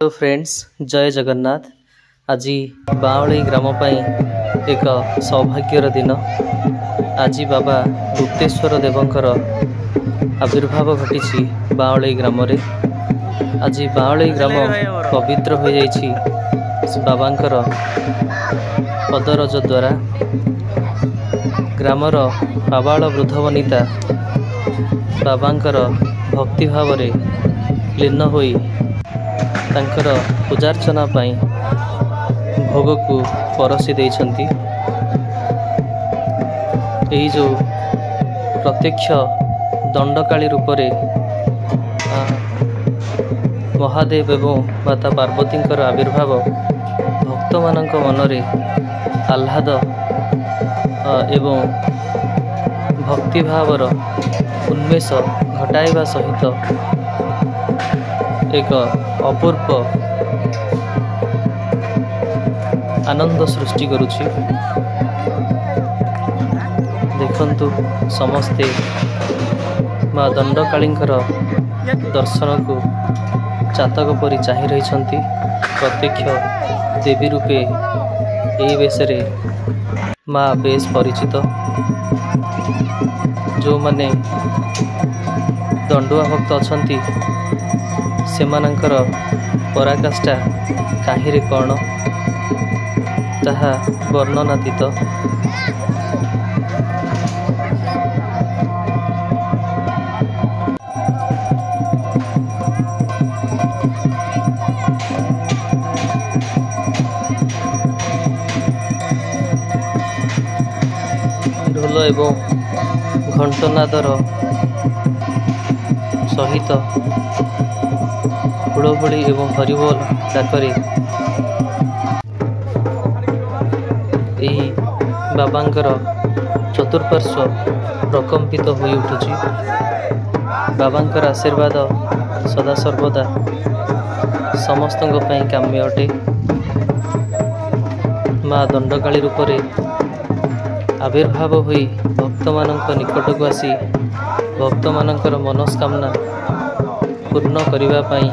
Hello friends, जय जगन्नाथ। आज बावली ग्राम एक सौभाग्यर दिन। आज बाबा गुप्तेश्वर देवंकर आविर्भाव घटी बावली ग्राम। आज बावली ग्राम पवित्र हो जाइछि बाबांकर पदरज द्वारा। ग्रामर आबाल वृद्ध वनिता बाबांकर भक्ति भाव लीन होई तांकर पूजार्चना पाई भोग को परसी देइछंती। एही जो प्रत्यक्ष दंडकाली रूपरे महादेव एवं माता पार्वतींकर आविर्भाव भक्त मानक मनरे आह्लाद एवं भक्ति भावर उन्मेष घटाइबा सहित एक अपूर्व आनंद सृष्टि करुछि। देखंतु समस्ते माँ दंडकालींकर दर्शन को चातक परी चाहि रहिछंती। प्रत्यक्ष देवी रूपे एई बेशरे माँ बेस परिचित। जो माने दंडुआ भक्त अछंती सेमानंकर पराकाष्ठा काहिरे कौन ताहा वर्णनातीत। ढोल एवं घंटनादर सहित हुड़हुड़ी एवं हरिबोल डाकरे यही बाबांकर चतुर्पार्श्व प्रकंपित हो उठुछि। बाबांकर आशीर्वाद सदा सर्वदा समस्तों पई काम्य अटे। माँ दंडकाली रूपरे आविर्भाव होई भक्त मानक निकट को आसी भक्त मानकर मनस्कामना पूर्ण करिबा पई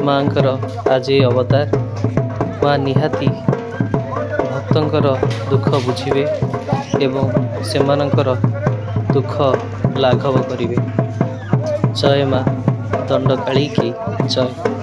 माँकर आज अवतार। माँ निहाती भक्तंकर दुख बुझिबे एवं सेमानंकर दुख लाघव करिवे। जय माँ दंडकाली की जय।